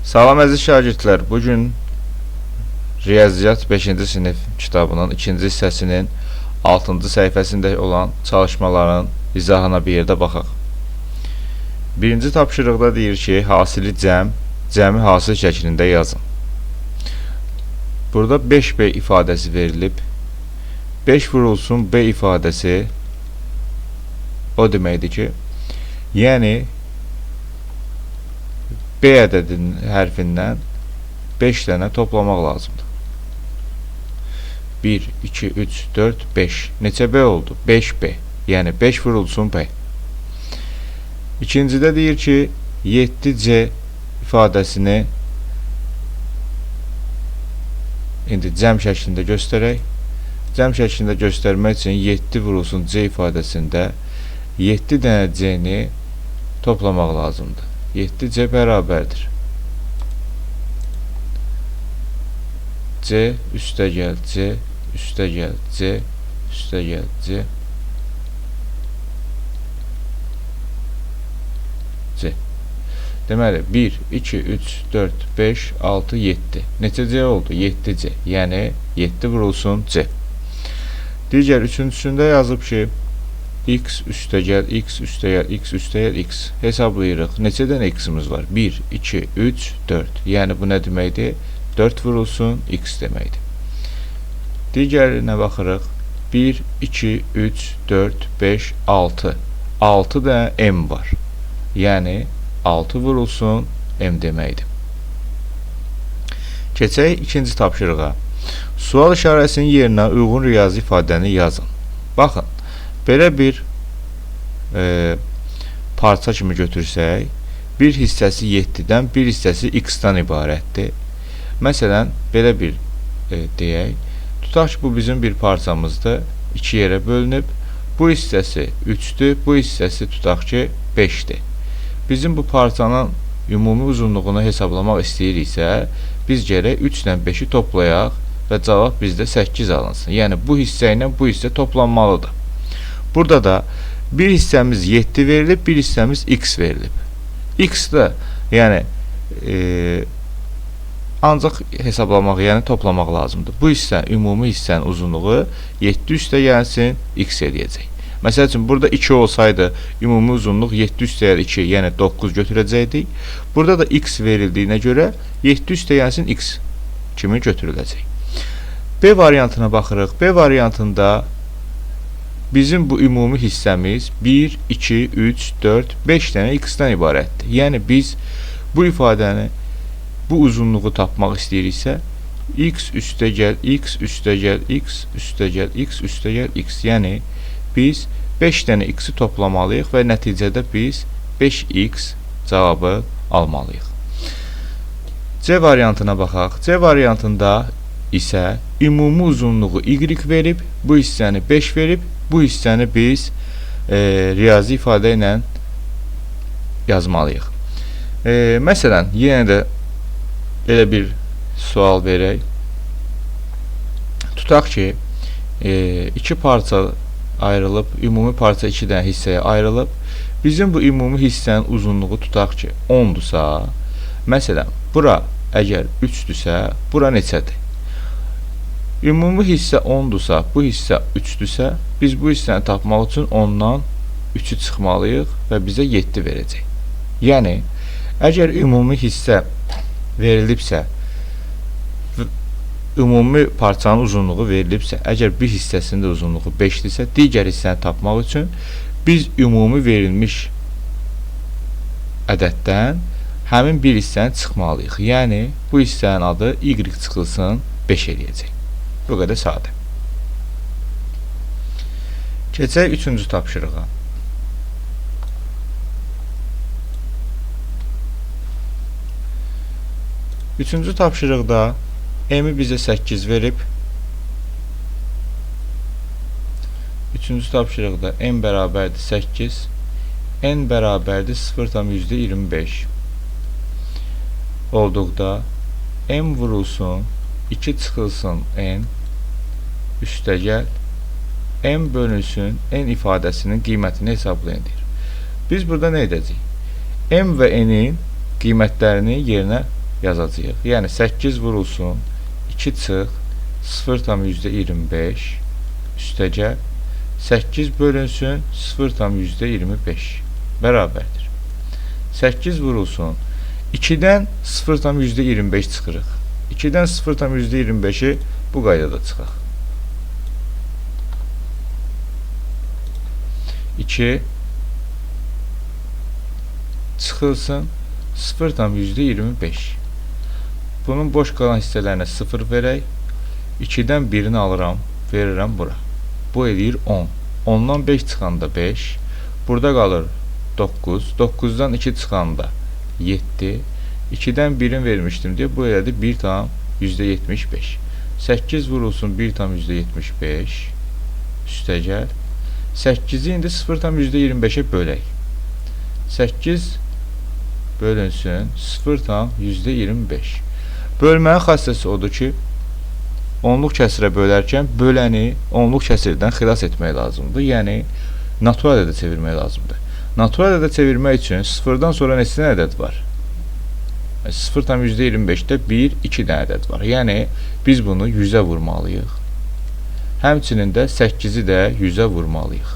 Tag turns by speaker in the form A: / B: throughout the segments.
A: Salam əziz şagirdlər, bugün Riyaziyyat 5-ci sinif kitabının 2-ci hissəsinin 6-cı səhifəsində olan çalışmaların izahına bir yerdə baxaq. Birinci tapşırıqda deyir ki, hasili cəmi hasil şəklində yazın. Burada 5B ifadəsi verilib. 5 vurulsun B ifadəsi o deməkdir ki, yəni B ədədinin hərfindən 5 dənə toplamaq lazımdır. 1, 2, 3, 4, 5. Neçə B oldu? 5B. Yəni 5 vurulsun B. İkincidə deyir ki, 7C ifadəsini indi cəm şəklində göstərək. Cəm şəklində göstərmək üçün 7 vurulsun C ifadəsində 7 dənə C-ni toplamaq lazımdır. 7C bərabərdir. C üstəgəl C, üstəgəl C, üstəgəl C, C. Deməli, 1, 2, 3, 4, 5, 6, 7. Neçə C oldu? 7C. Yəni, 7 vurulsun C. Digər üçüncüsündə yazıb ki, x üstəgəl x üstəgəl x üstəgəl x hesablayırıq. Neçə dənə x-imiz var? 1, 2, 3, 4. Yəni bu nə deməkdir? 4 vurulsun x deməkdir. Digərinə baxırıq. 1, 2, 3, 4, 5, 6. 6 dənə m var. Yəni 6 vurulsun m deməkdir. Keçək ikinci tapşırığa. Sual işarəsinin yerinə uyğun riyazi ifadəni yazın. Baxın. Belə bir parça kimi götürsək, bir hissəsi 7-dən, bir hissəsi x-dan ibarətdir. Məsələn, belə bir deyək. Tutaq ki, bu bizim bir parçamızdır. 2 yerə bölünüb. Bu hissəsi 3-dür, bu hissəsi tutaq ki, 5-dir. Bizim bu parçanın ümumi uzunluğunu hesablamaq istəyiriksə, biz gərək 3 ilə 5-i toplayaq və cavab bizdə 8 alınsın. Yəni, bu hissə ilə bu hissə toplanmalıdır. Burada da bir hissəmiz 7 verilib, bir hissəmiz x verilib. X də yəni ancaq hesablamaq, yəni toplamaq lazımdır. Bu hissə, ümumi hissənin uzunluğu 7 üstə gəlsin, x eləyəcək. Məsəl üçün, burada 2 olsaydı, ümumi uzunluq 7 üstə gəlir 2, yəni 9 götürəcəkdik. Burada da x verildiyinə görə 7 üstə gəlsin x kimi götürüləcək. B variantına baxırıq. B variantında bizim bu ümumi hissəmiz 1, 2, 3, 4, 5 dənə x-dən ibarətdir. Yəni, biz bu ifadəni, bu uzunluğu tapmaq istəyiriksə, x üstəgəl x üstəgəl x üstəgəl x üstəgəl x. Yəni, biz 5 dənə x-i toplamalıyıq və nəticədə biz 5x cavabı almalıyıq. C variantına baxaq. C variantında isə ümumi uzunluğu y verib, bu hissəni 5 verib, bu hissəni biz riyazi ifadə ilə yazmalıyıq. Məsələn, yenə də belə bir sual verək. Tutaq ki, 2 parça ayrılıb, ümumi parça 2 dənə hissəyə ayrılıb. Bizim bu ümumi hissənin uzunluğu tutaq ki, 10-dursa, məsələn, bura əgər 3-dürsə, bura neçədir? Ümumi hissə 10-dursa, bu hissə 3-dürsə, biz bu hissəni tapmaq üçün 10-dan 3-ü çıxmalıyıq və bizə 7 verəcək. Yəni, əgər ümumi hissə verilibsə, ümumi parçanın uzunluğu verilibsə, əgər bir hissəsinin də uzunluğu 5-dirsə, digər hissəni tapmaq üçün biz ümumi verilmiş ədəddən həmin bir hissəni çıxmalıyıq. Yəni, bu hissənin adı y çıxılsın 5 eləyəcək. Bu qədər sadə. Keçək üçüncü tapşırığa. Üçüncü tapşırıqda m-i bizə 8 verib. Üçüncü tapşırıqda m bərabərdir 8, n bərabərdir 0,25 olduqda m vurulsun 2 çıxılsın n üstəgəl m bölünsün n ifadəsinin qiymətini hesablayın deyir. Biz burada nə edəcəyik? M və N'in qiymətlərini yerinə yazacağıq. Yəni 8 vurulsun 2 çıx 0,25 üstəgəl 8 bölünsün 0,25 bərabərdir. 8 vurulsun 2-dən 0,25 çıxırıq. 2-dən 0,25-i bu qaydada çıxaq. 2 çıxılsın 0,25. Bunun boş qalan hissələrinə 0 verək. 2-dən 1-ni alıram, verirəm bura. Bu edir 10. 10-dan 5 çıxanda 5. Burada qalır 9. 9-dan 2 çıxanda 7. 2-dən 1-in vermişdim deyə bu elədi 1,75. 8 vurulsun 1,75 üstəgəl 8-i indi 0,25-ə bölək. 8 bölünsün 0,25. Bölmənin xassəsi odur ki, onluq kəsirə bölərkən böləni onluq kəsirdən xilas etmək lazımdır. Yəni, natural ədədə çevirmək lazımdır. Natural ədədə çevirmək üçün 0-dan sonra neçə ədəd var? 0,25-də 1, 2 dənə ədəd var. Yəni, biz bunu 100-ə vurmalıyıq. Həmçinin də 8-i də 100-ə vurmalıyıq.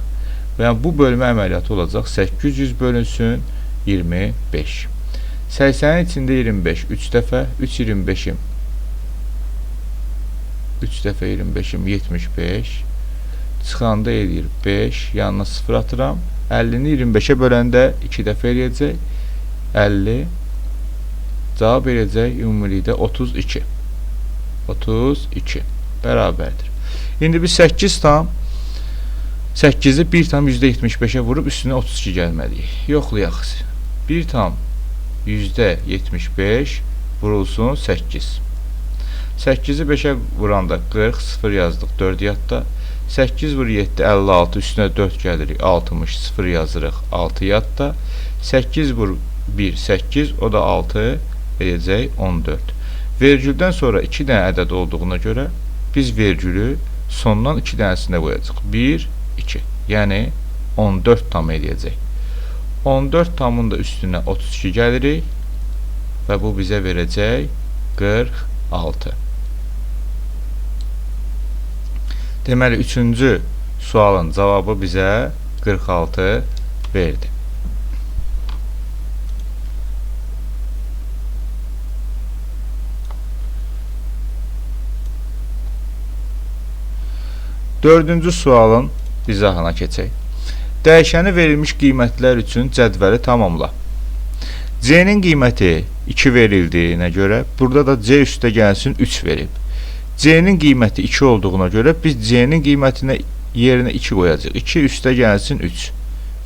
A: Yəni, bu bölmə əməliyyatı olacaq 800 bölünsün 25. 80-in içində 25 3 dəfə, 3 25-im 3 dəfə 25-im 75. Çıxanda edir 5, yanına 0 atıram. 50-ni 25-ə böləndə 2 dəfə eləyəcək. 50 cavab eləyəcək ümumilikdə 32. 32 bərabərdir. İndi biz 8-i 1,75-ə vurub üstünə 32 gəlməliyik. Yoxlayaq. 1,75 vurulsun 8. 8-i 5-ə vuranda 40, 0 yazdıq, 4 yadda. 8 vur 7, 56, üstünə 4 gəlirik, 60, 0 yazırıq, 6 yadda. 8 vur 1, 8, o da 6, verəcək 14. Vergüldən sonra 2 dənə ədəd olduğuna görə biz vergülü sondan 2 dənəsinə qoyacaq. 1, 2, yəni 14 tam eləyəcək. 14 tamın da üstünə 32 gəlirik və bu bizə verəcək 46. Deməli, 3-cü sualın cavabı bizə 46 verdi. Dördüncü sualın izahına keçək. Dəyişəni verilmiş qiymətlər üçün cədvəli tamamla. C-nin qiyməti 2 verildiyinə görə, burada da C üstə gəlsin 3 verib. C-nin qiyməti 2 olduğuna görə biz C-nin qiymətinə yerinə 2 qoyacaq. 2 üstə gəlsin 3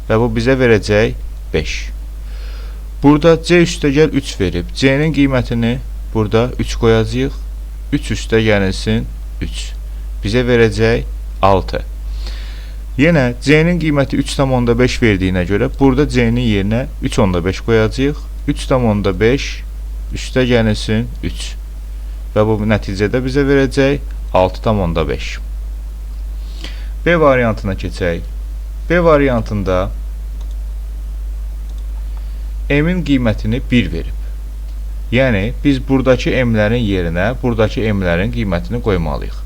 A: və bu bizə verəcək 5. Burada C üstə gəl 3 verib. C-nin qiymətini burada 3 qoyacaq. 3 üstə gəlsin 3. Bizə verəcək 6. Yenə C-nin qiyməti 3,5 verdiyinə görə burada C-nin yerinə 3,5 qoyacaq. 3,5 üstə gəlsin 3. Və bu nəticədə bizə verəcək 6,5. B variantına keçək. B variantında M-in qiymətini 1 verib. Yəni, biz buradakı M-lərin yerinə buradakı M-lərin qiymətini qoymalıyıq.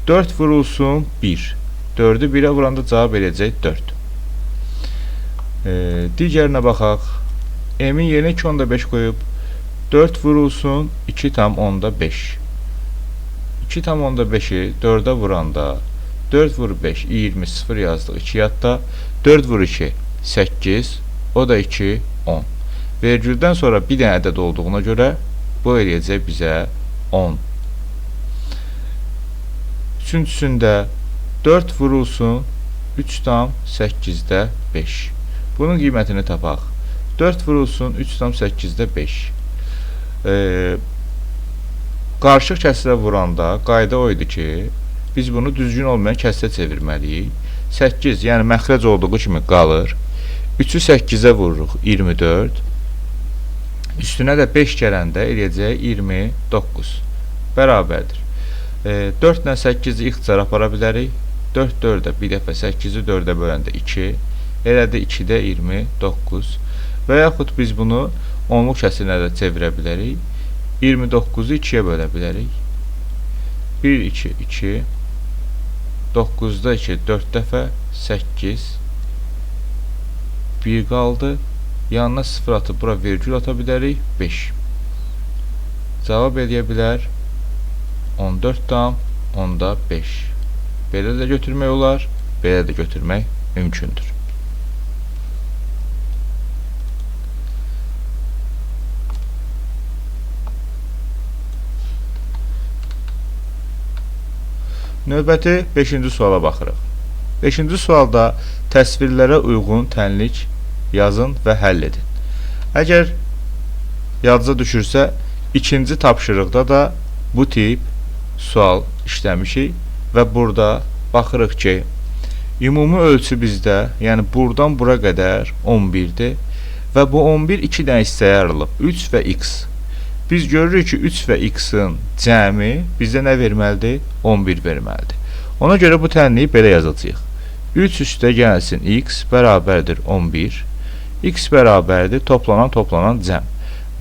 A: 4 vurulsun 1. 4-ü 1-ə vuranda cavab eləyəcək 4. Digərinə baxaq. M-in yerinə 2,5 qoyub 4 vurulsun 2,5. 2,5-i 4-ə vuranda 4 vur 5, 20, 0 yazdıq 2 yadda. 4 vur 2, 8, o da 2, 10. Vergüldən sonra bir dənə ədəd olduğuna görə bu eləyəcək bizə 10. Üçüncüsündə 4 vurulsun 3,8-də 5. Bunun qiymətini tapaq. 4 vurulsun 3,8-də 5. Qarışıq kəsirə vuranda qayda o idi ki, biz bunu düzgün olmayan kəsirə çevirməliyik. 8, yəni məxrəc olduğu kimi qalır. 3-ü 8-ə vururuq 24. Üstünə də 5 gələndə eləyəcək 29. Bərabərdir. 4 ilə 8-i ixtisar apara bilərik. 4 4-ə bir dəfə 8-i 4-ə böləndə 2. Elədi 2-də 29. Və yaxud biz bunu onluq kəsrlərə də çevirə bilərik. 29-u 2-yə bölə bilərik. 1, 2, 2. 9-da 2, 4 dəfə, 8. 1 qaldı. Yanına 0 atıb, bura virgül ata bilərik, 5. Cavab edə bilər 14,5. Belə də götürmək olar, belə də götürmək mümkündür. Növbəti 5-ci suala baxırıq. 5-ci sualda təsvirlərə uyğun tənlik yazın və həll edin. Əgər yadınıza düşürsə, ikinci tapşırıqda da bu tip sual işləmişik və burada baxırıq ki, ümumi ölçü bizdə, yəni buradan bura qədər 11-dir və bu 11 2 dənə hissəyə ayrılıb, 3 və x. Biz görürük ki, 3 və x-in cəmi bizdə nə verməlidir? 11 verməlidir. Ona görə bu tənliyi belə yazacağıq. 3 üstə gəlsin x bərabərdir 11. X bərabərdir toplanan cəm.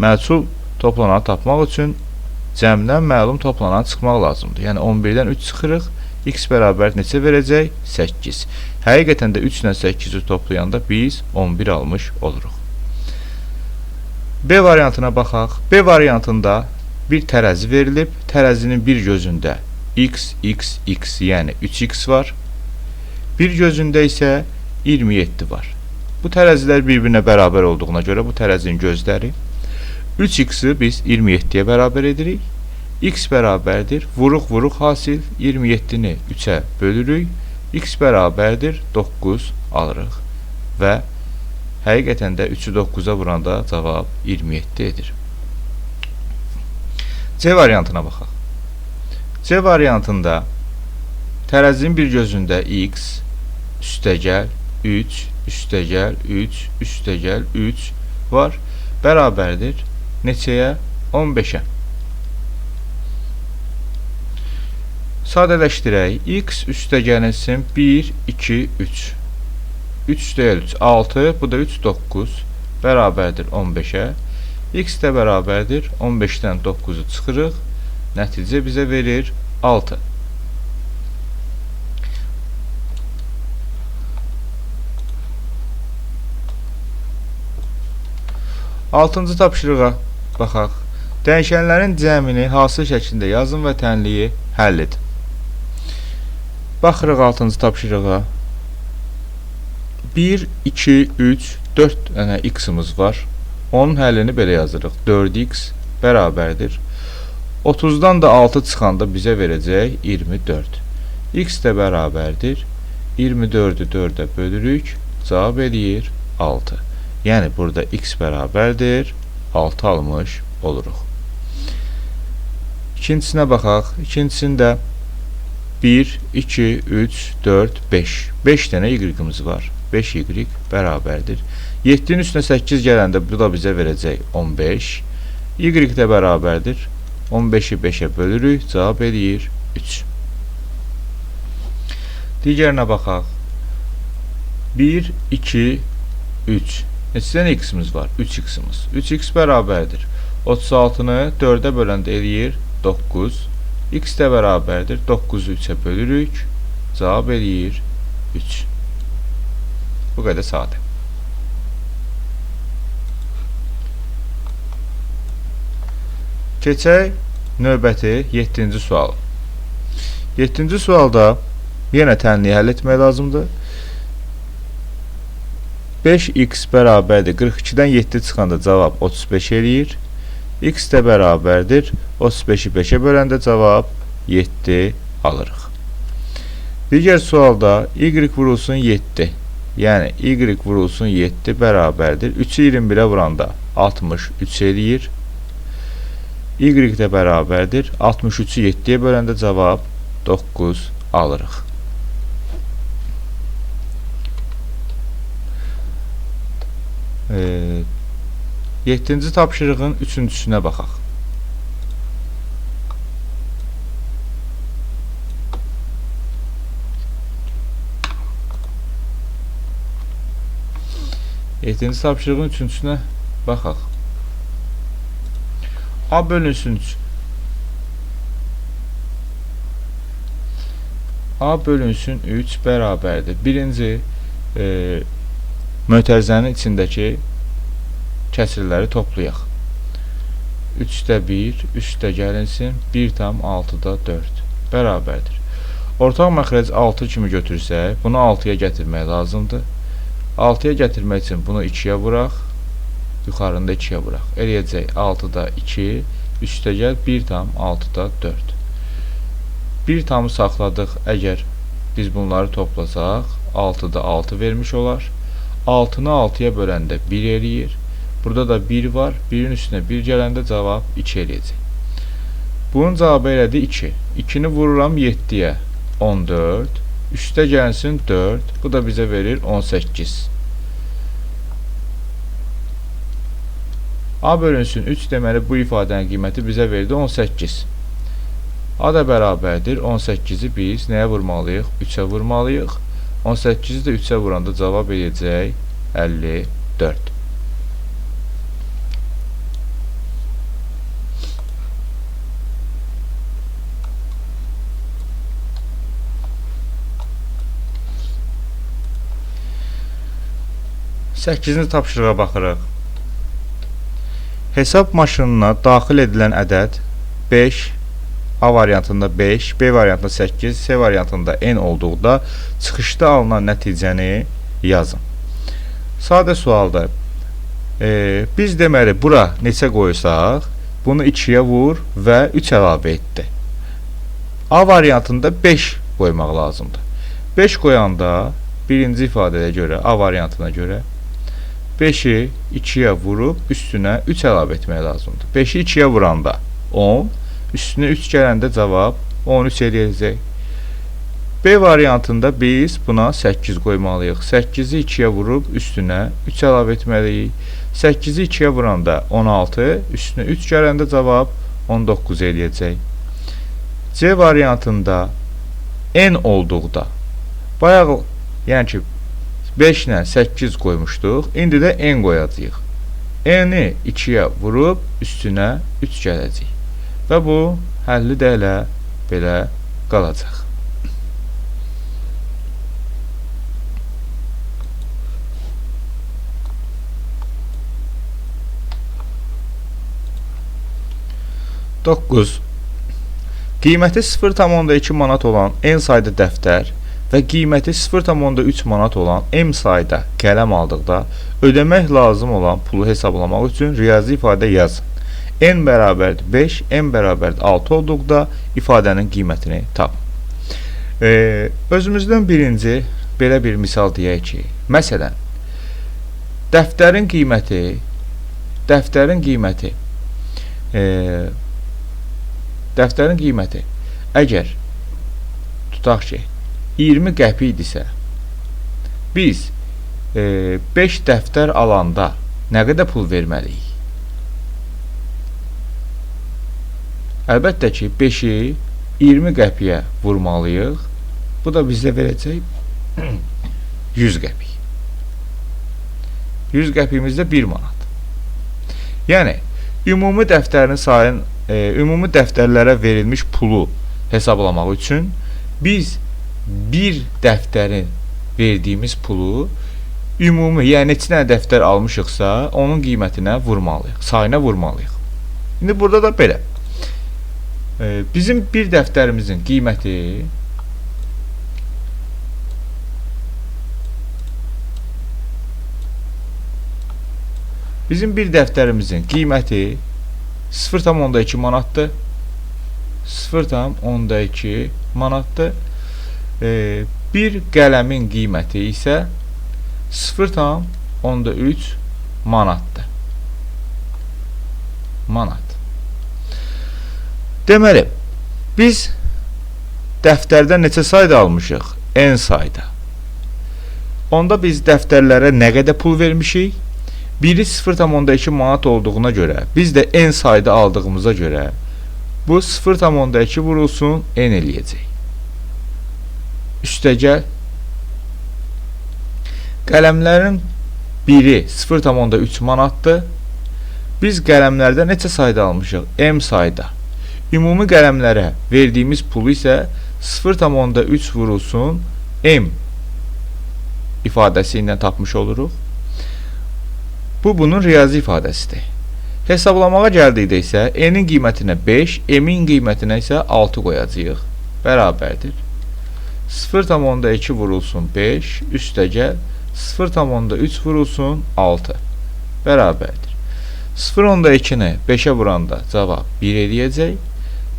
A: Məhsul toplananı tapmaq üçün cəmdən məlum toplanan çıxmaq lazımdır. Yəni 11-dən 3 çıxırıq. X bərabər neçə verəcək? 8. Həqiqətən də 3 ilə 8-i toplayanda biz 11 almış oluruq. B variantına baxaq. B variantında bir tərəzi verilib. Tərəzinin bir gözündə x, x, x, yəni 3x var. Bir gözündə isə 27 var. Bu tərəzilər bir-birinə bərabər olduğuna görə bu tərəzinin gözləri 3x-i biz 27-yə bərabər edirik. X bərabərdir. Vuruq hasil 27-ni 3-ə bölürük. X bərabərdir 9 alırıq. Və həqiqətən də 3-ü 9-a vuranda cavab 27 edir. C variantına baxaq. C variantında tərəzinin bir gözündə x üstəgəl 3 üstəgəl 3 üstəgəl 3 var. Bərabərdir neçəyə? 15-ə. Sadələşdirək. X üstəgəlsin 1, 2, 3. 3 üstəgəl 3, 6. Bu da 3, 9. Bərabərdir 15-ə. X də bərabərdir 15-dən 9-u çıxırıq. Nəticə bizə verir 6. Altıncı tapşırığa baxaq. Dəyişənlərin cəmini hasil şəklində yazın və tənliyi həll edin. Baxırıq 6-cı tapşırığa. 1, 2, 3, 4 dənə x-imiz var. Onun həllini belə yazırıq. 4x bərabərdir. 30-dan da 6 çıxanda bizə verəcək 24. X də bərabərdir. 24-ü 4-ə bölürük. Cavab edir 6. Yəni burada x bərabərdir. 6 almış oluruq. İkincisinə baxaq. İkincisində 1, 2, 3, 4, 5. 5 dənə y-imiz var. 5y bərabərdir. 7-nin üstünə 8 gələndə bu da bizə verəcək 15. Y də bərabərdir. 15-i 5-ə bölürük. Cavab edir 3. Digərinə baxaq. 1, 2, 3. Neçə dənə x-imiz var? 3x-imiz. 3x bərabərdir. 36-nı 4-ə böləndə eləyir 9. X də bərabərdir. 9-u 3-ə bölürük. Cavab eləyir 3. Bu qədər sadə. Keçək növbəti 7-ci sual. 7-ci sualda yenə tənliyi həll etmək lazımdır. 5x bərabərdir. 42-dən 7 çıxanda cavab 35 eləyir. X də bərabərdir. 35-i 5-ə böləndə cavab 7 alırıq. Digər sualda y vurulsun 7. Yəni y vurulsun 7 bərabərdir. 3-ü 21-ə vuranda 63 eləyir. Y də bərabərdir. 63-ü 7-yə böləndə cavab 9 alırıq. Yeddinci tapşırığın üçüncüsünə baxaq. Yeddinci tapşırığın üçüncüsünə baxaq. A bölünsün 3. A bölünsün 3 bərabərdir. Birinci mötərizənin içindəki kəsirləri toplayaq. 3-də 1, 3-də gəlinsin, 1/6-da 4 bərabərdir. Ortaq məxrəc 6 kimi götürsək, bunu 6-ya gətirmək lazımdır. 6-ya gətirmək üçün bunu 2-yə vuraq, yuxarında 2-yə vuraq. Eləyəcək 6-da 2, 3-də gəl 1/6-da 4. 1 tamı saxladıq, əgər biz bunları toplasaq, 6-da 6 vermiş olar. 6-nı 6-ya böləndə 1 eləyir. Burada da 1 var, 1-in üstünə 1 gələndə cavab 2 eləyəcək. Bunun cavabı elədi 2. 2-ni vururam 7-yə, 14. 3-də gəlsin 4. Bu da bizə verir 18. A bölünsün 3 deməli bu ifadənin qiyməti bizə verdi 18. A da bərabərdir 18-i biz nəyə vurmalıyıq? 3-ə vurmalıyıq. 18-i də 3-ə vuranda cavab eləyəcək 54. Səkkizinci tapşırığa baxırıq. Hesab maşınına daxil edilən ədəd 5, A variantında 5, B variantında 8, C variantında n olduqda çıxışda alınan nəticəni yazın. Sadə sualda biz deməli bura neçə qoysaq, bunu 2-yə vur və 3 əlavə etdi. A variantında 5 qoymaq lazımdır. 5 qoyanda birinci ifadəyə görə, A variantına görə 5-i 2-yə vurub üstünə 3 əlavə etmək lazımdır. 5-i 2-yə vuranda 10, üstünə 3 gələndə cavab 13 eləyəcək. B variantında biz buna 8 qoymalıyıq. 8-i 2-yə vurub üstünə 3 əlavə etməliyik. 8-i 2-yə vuranda 16, üstünə 3 gələndə cavab 19 eləyəcək. C variantında n olduqda bayaq, yəni ki 5 ilə 8 qoymuşduq. İndi də n qoyacağıq. N-i 2-yə vurub üstünə 3 gələcək. Və bu həlli də elə belə qalacaq. Qiyməti 0,2 manat olan n sayda dəftər və qiyməti 0,3 manat olan m sayda qələm aldıqda ödəmək lazım olan pulu hesablamaq üçün riyazi ifadə yazın. N bərabərdir 5, m bərabərdir 6 olduqda ifadənin qiymətini tap. Özümüzdən birinci belə bir misal deyək ki, məsələn, dəftərin qiyməti əgər tutaq ki 20 qəpik idisə, biz 5 dəftər alanda nə qədər pul verməliyik? Əlbəttə ki 5-i 20 qəpiyə vurmalıyıq. Bu da bizə verəcək 100 qəpik. 100 qəpiyimizdə 1 manat. Yəni ümumi dəftərin sayın, ümumi dəftərlərə verilmiş pulu hesablamaq üçün biz bir dəftərin verdiyimiz pulu ümumi, yəni neçə dənə dəftər almışıqsa onun qiymətinə vurmalıyıq, sayına vurmalıyıq. İndi burada da belə. Bizim bir dəftərimizin qiyməti Bizim bir dəftərimizin qiyməti 0,2 manatdır. 0,2 manatdır. Bir qələmin qiyməti isə 0,3 manatdır. Manat. Deməli, biz dəftərdən neçə sayda almışıq? N sayda. Onda biz dəftərlərə nə qədər pul vermişik? Biri 0,2 manat olduğuna görə, biz də n sayda aldığımıza görə bu 0,2 vurulsun n eləyəcək. Üstəgəl qələmlərin biri 0,3 manatdır. Biz qələmlərdə neçə sayda almışıq? M sayda. Ümumi qələmlərə verdiyimiz pulu isə 0,3 vurulsun M ifadəsi ilə tapmış oluruq. Bu, bunun riyazi ifadəsidir. Hesablamağa gəldikdə isə N-in qiymətinə 5, M-in qiymətinə isə 6 qoyacağıq. Bərabərdir. 0,2 vurulsun 5, üstəgəl 0,3 vurulsun 6. Bərabərdir. 0,2-ni 5-ə vuranda cavab 1 eləyəcək.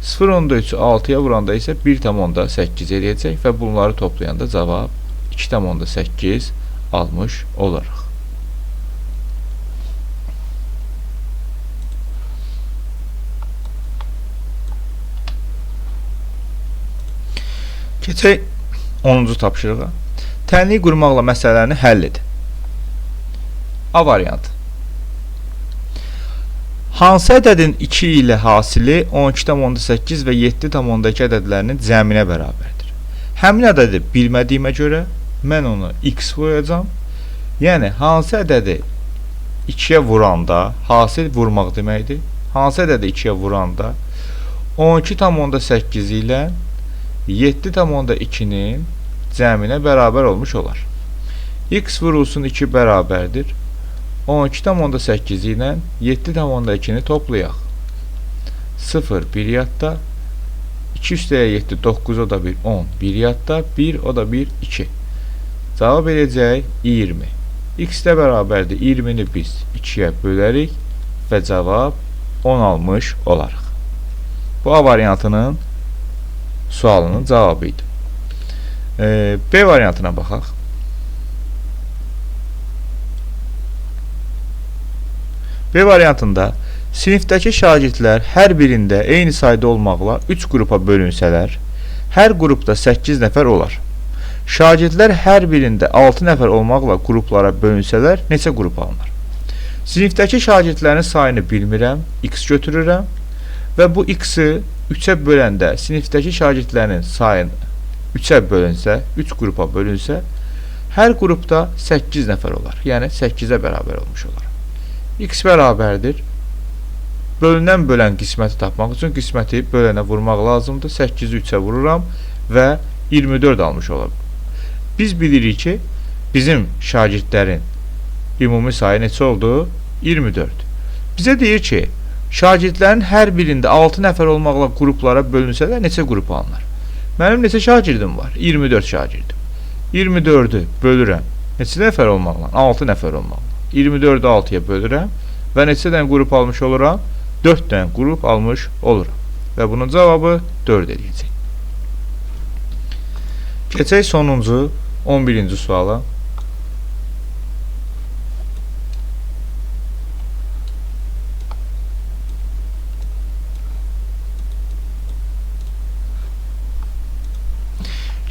A: 0,3-ü 6-ya vuranda isə 1,8 eləyəcək və bunları toplayanda cavab 2,8 almış olaraq. Keçək 10-cu tapşırığa. Tənlik qurmaqla məsələni həll edin. A variantı. Hansı ədədin 2 ilə hasili 12,8 və 7,2 ədədlərinin cəminə bərabərdir? Həmin ədədi bilmədiyimə görə mən onu x qoyacam. Yəni, hansı ədədi 2-yə vuranda, hasil vurmaq deməkdir. Hansı ədədi 2-yə vuranda 12,8 ilə 7,2-nin cəminə bərabər olmuş olar. X vurulsun 2 bərabərdir. 12,8 ilə 7,2-ni toplayaq. 0, 1 yadda. 2 üstəyə 7, 9, o da 1, 10. 1 yadda, 1, o da 1, 2. Cavab eləyəcək 20. X də bərabərdir. 20-ni biz 2-yə bölərik və cavab 10 almış olarıq. Bu A variantının sualının cavabı idi. B variantına baxaq. B variantında sinifdəki şagirdlər hər birində eyni sayda olmaqla 3 qrupa bölünsələr, hər qrupda 8 nəfər olar. Şagirdlər hər birində 6 nəfər olmaqla qruplara bölünsələr, neçə qrup alınır? Sinifdəki şagirdlərin sayını bilmirəm, x götürürəm və bu x-i 3-ə böləndə sinifdəki şagirdlərin sayını 3-ə bölünsə, 3 qrupa bölünsə, hər qrupda 8 nəfər olar. Yəni 8-ə bərabər olmuş olar. X bərabərdir. Bölünən bölən qisməti tapmaq üçün qisməti bölənə vurmaq lazımdır. 8-i 3-ə vururam və 24 almış olam. Biz bilirik ki, bizim şagirdlərin ümumi sayı neçə oldu? 24. Bizə deyir ki, şagirdlərin hər birində 6 nəfər olmaqla qruplara bölünsələr neçə qrup alınır? Mənim neçə şagirdim var? 24 şagirdim. 24-ü bölürəm. Neçə nəfər olmaqla? 6 nəfər olmaqla. 24-ü 6-ya bölürəm və neçə dənə qrup almış oluram? 4 dənə qrup almış oluram. Və bunun cavabı 4 eləyəcək. Keçək sonuncu 11-ci suala.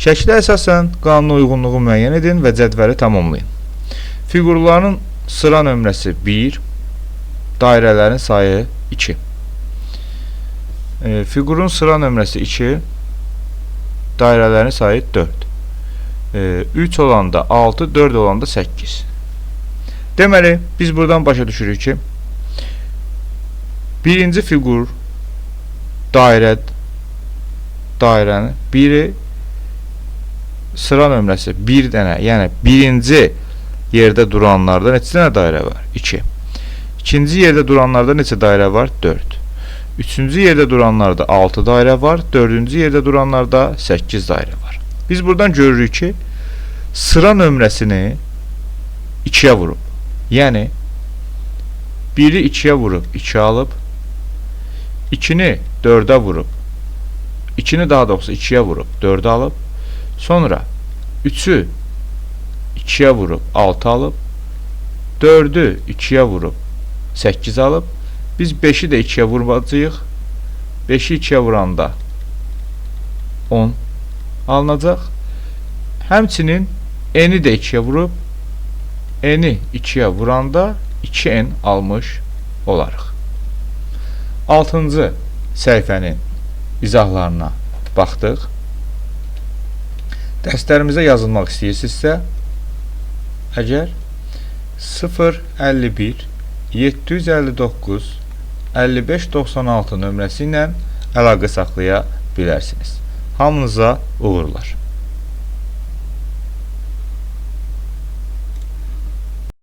A: Şəkilə əsasən qanuna uyğunluğu müəyyən edin və cədvəli tamamlayın. Fiqurların sıra nömrəsi 1, dairələrin sayı 2. Fiqurun sıra nömrəsi 2, dairələrin sayı 4. 3 olanda 6, 4 olanda 8. Deməli, biz buradan başa düşürük ki, birinci fiqur dairənin biri sıra nömrəsi 1 dənə, yəni birinci yerdə duranlarda neçə dənə dairə var? 2. İkinci yerdə duranlarda neçə dairə var? 4. Üçüncü yerdə duranlarda 6 dairə var. Dördüncü yerdə duranlarda 8 dairə var. Biz buradan görürük ki, sıra nömrəsini 2-yə vurub. Yəni, 1-i 2-yə vurub 2 alıb, 2-ni 4-ə vurub, 2-ni daha doğrusu 2-yə vurub 4 alıb, sonra 3-ü 2-yə vurub 6 alıb, 4-ü 2-yə vurub 8 alıb, biz 5-i də 2-yə vuracağıq. 5-i 2-yə vuranda 10 alınacaq. Həmçinin n-i də 2-yə vurub, n-i 2-yə vuranda 2n almış olarıq. 6-cı səhifənin izahlarına baxdıq. Dərslərimizə yazılmaq istəyirsinizsə, əgər 051 759 5596 nömrəsi ilə əlaqə saxlaya bilərsiniz. Hamınıza uğurlar.